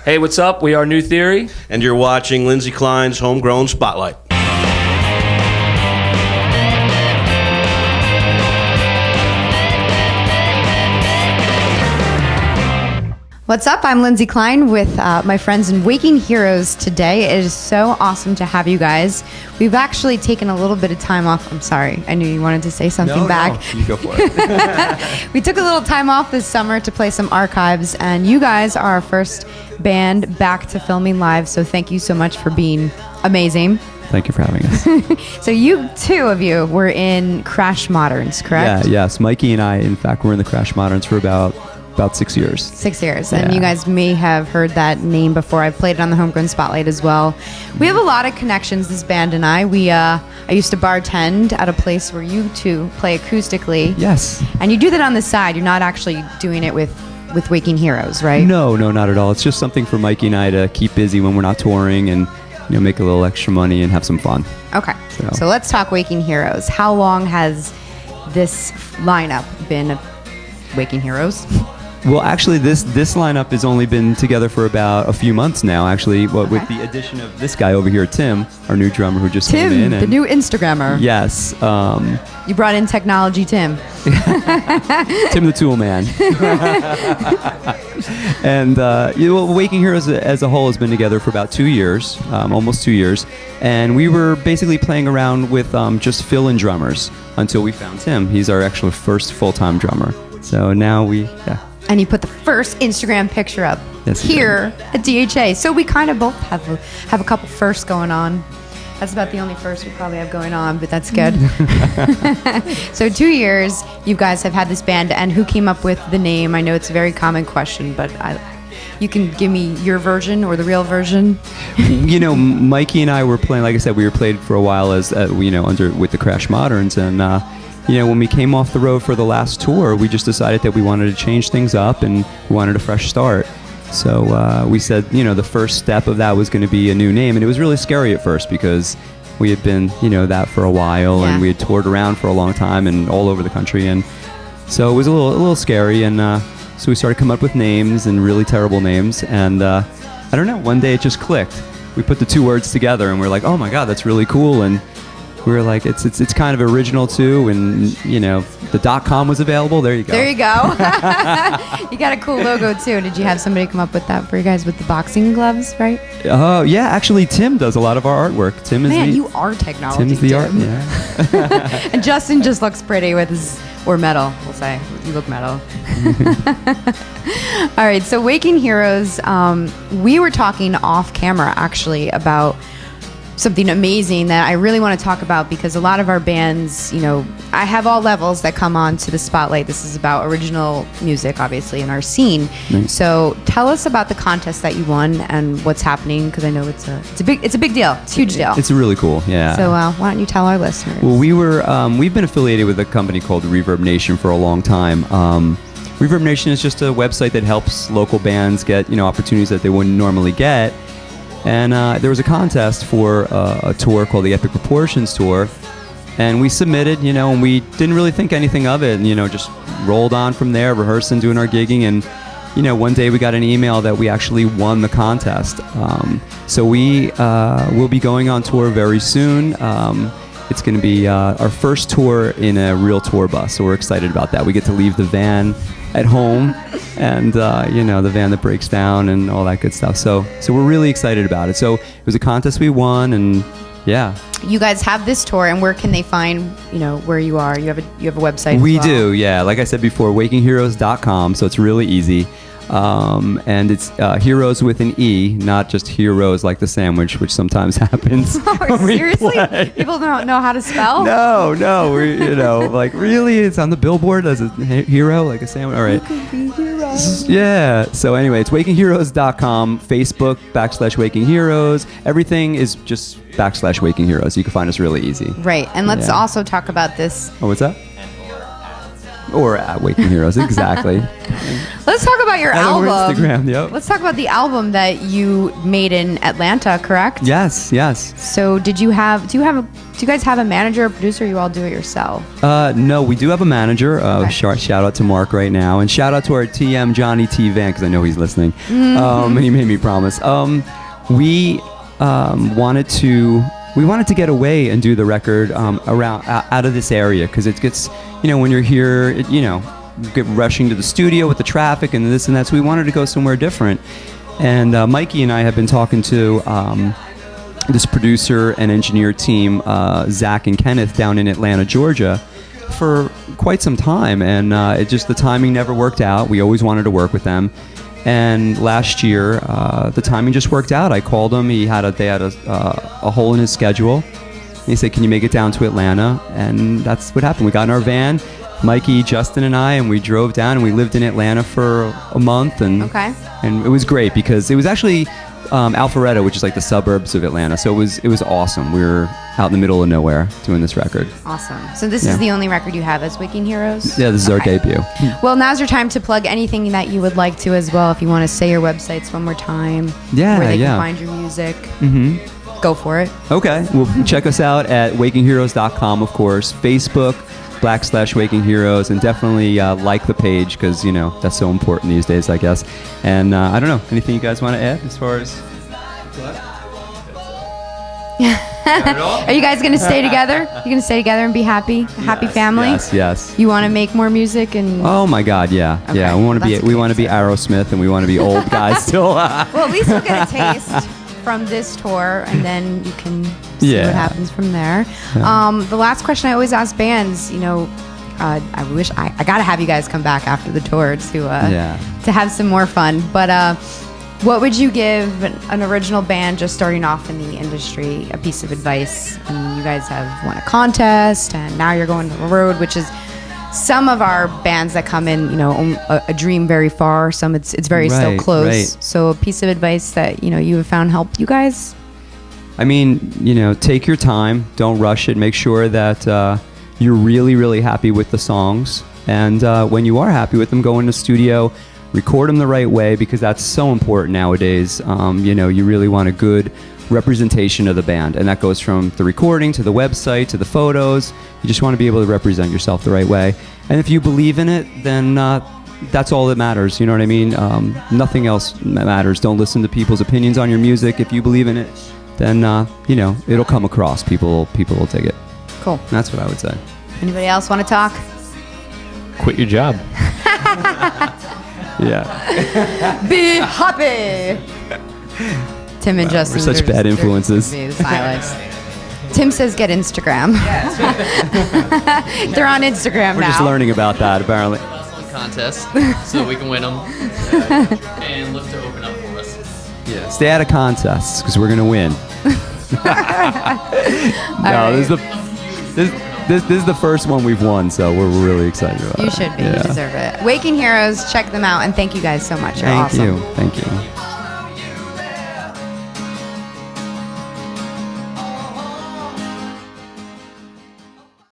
Hey, what's up? We are New Theory. And you're watching Lindsay Klein's Homegrown Spotlight. What's up? I'm Lindsay Klein with my friends in Waking Heroes today. It is so awesome to have you guys. We've actually taken a little bit of time off. I'm sorry. I knew you wanted to say something back. No, you go for it. We took a little time off this summer to play some archives, and you guys are our first band back to filming live, so thank you so much for being amazing. Thank you for having us. So you, two of you, were in Crash Moderns, correct? Yeah, yes. Mikey and I, in fact, were in the Crash Moderns for about 6 years. 6 years. And Yeah. you guys may have heard that name before. I've played it on the Homegrown Spotlight as well. We have a lot of connections, this band and I. I used to bartend at a place where you two play acoustically. Yes. And you do that on the side. You're not actually doing it with Waking Heroes, right? No, not at all. It's just something for Mikey and I to keep busy when we're not touring and make a little extra money and have some fun. Okay. So let's talk Waking Heroes. How long has this lineup been Waking Heroes? Well, actually, this lineup has only been together for about a few months now, actually, with the addition of this guy over here, Tim, our new drummer who just came in. Tim, the new Instagrammer. Yes. You brought in technology, Tim. Tim the Tool Man. And Waking Heroes as a whole has been together for about 2 years, almost 2 years. And we were basically playing around with just fill-in drummers until we found Tim. He's our actual first full-time drummer. So now And he put the first Instagram picture up here at DHA. So we kind of both have a couple firsts going on. That's about the only first we probably have going on, but that's good. So 2 years, you guys have had this band, and who came up with the name? I know it's a very common question, but you can give me your version or the real version. Mikey and I were playing, like I said, we were played for a while as, with the Crash Moderns, and when we came off the road for the last tour, we just decided that we wanted to change things up and we wanted a fresh start. So we said, the first step of that was going to be a new name. And it was really scary at first because we had been, that for a while and we had toured around for a long time and all over the country. And so it was a little scary. And so we started coming up with names and really terrible names. And I don't know, one day it just clicked. We put the two words together and we're like, oh my God, that's really cool. And we were like, it's kind of original too, and the .com was available. There you go. There you go. You got a cool logo too. Did you have somebody come up with that for you guys with the boxing gloves, right? Oh yeah, actually Tim does a lot of our artwork. Tim is you are technology. Tim's the Tim. art. Yeah. And Justin just looks pretty with his metal. We'll say you look metal. All right, so Waking Heroes. We were talking off camera actually about something amazing that I really want to talk about, because a lot of our bands, I have all levels that come on to the spotlight. This is about original music, obviously, in our scene. Nice. So tell us about the contest that you won and what's happening, because I know it's a big deal. It's a huge deal. It's really cool, yeah. So why don't you tell our listeners? Well, we've been affiliated with a company called Reverb Nation for a long time. Reverb Nation is just a website that helps local bands get opportunities that they wouldn't normally get. And there was a contest for a tour called the Epic Proportions Tour, and we submitted, and we didn't really think anything of it, and just rolled on from there, rehearsing, doing our gigging, and one day we got an email that we actually won the contest. So we will be going on tour very soon. It's going to be our first tour in a real tour bus, so we're excited about that. We get to leave the van at home, and the van that breaks down and all that good stuff. So we're really excited about it. So it was a contest we won, and yeah. You guys have this tour, and where can they find where you are? You have a website. We do, yeah. Like I said before, wakingheroes.com. So it's really easy. And it's heroes with an E, not just heroes like the sandwich, which sometimes happens. Oh, seriously? People don't know how to spell? No, really? It's on the billboard as a hero, like a sandwich? All right. Yeah. So anyway, it's wakingheroes.com, Facebook /Waking Heroes. Everything is just /Waking Heroes. You can find us really easy. Right. And let's also talk about this. Oh, what's that? Or at Waking Heroes, exactly. Let's talk about your All over album. Instagram, yep. Let's talk about the album that you made in Atlanta, correct? Yes. So do you guys have a manager or producer, or you all do it yourself? No, we do have a manager. Okay. Shout out to Mark right now, and shout out to our TM Johnny T Van, because I know he's listening. And he made me promise. We wanted to get away and do the record around out of this area, because it gets, when you're here, you get rushing to the studio with the traffic and this and that. So we wanted to go somewhere different. And Mikey and I have been talking to this producer and engineer team, Zach and Kenneth, down in Atlanta, Georgia, for quite some time. And the timing never worked out. We always wanted to work with them. And last year, the timing just worked out. I called him. They had a hole in his schedule. And he said, "Can you make it down to Atlanta?" And that's what happened. We got in our van, Mikey, Justin, and I, and we drove down, and we lived in Atlanta for a month. And it was great, because it was actually Alpharetta, which is like the suburbs of Atlanta. So it was awesome. We were out in the middle of nowhere doing this record. Awesome. So this is the only record you have as Waking Heroes? Yeah, this is our debut. Well, now's your time to plug anything that you would like to as well. If you want to say your websites one more time, where they can find your music. Go for it. Okay. Well, check us out at wakingheroes.com, of course. Facebook, /Waking Heroes, and definitely like the page, because that's so important these days, I guess. And I don't know, anything you guys want to add as far as Are you guys gonna stay together? You gonna stay together and be happy? A happy family? Yes. You want to make more music and? Oh my God, yeah. Okay. Yeah. We want to be Aerosmith, and we want to be old guys still. Well, at least you'll get a taste from this tour, and then you can see what happens from there. The last question I always ask bands, I wish I gotta have you guys come back after the tour to have some more fun. But what would you give an original band just starting off in the industry a piece of advice? And you guys have won a contest, and now you're going to the road, which is some of our bands that come in, a dream very far. Some it's very still close. Right. So a piece of advice that you have found helped you guys. I mean, take your time. Don't rush it. Make sure that you're really, really happy with the songs. And when you are happy with them, go in the studio, record them the right way, because that's so important nowadays. You really want a good representation of the band, and that goes from the recording to the website to the photos. You just want to be able to represent yourself the right way. And if you believe in it, then that's all that matters. You know what I mean? Nothing else matters. Don't listen to people's opinions on your music. If you believe in it, then it'll come across. People will dig it. Cool. And that's what I would say. Anybody else want to talk? Quit your job. Yeah. Be happy. Tim and Justin. We're such bad influences. The silence. Tim says get Instagram. They're on Instagram We're now. just learning about that, apparently. Contest so we can win them and look to open up for us. Yeah. Stay out of contests, because we're going to win. This is the first one we've won, so we're really excited about it. You should be. You deserve it. Waking Heroes, check them out, and thank you guys so much. You're awesome. Thank you.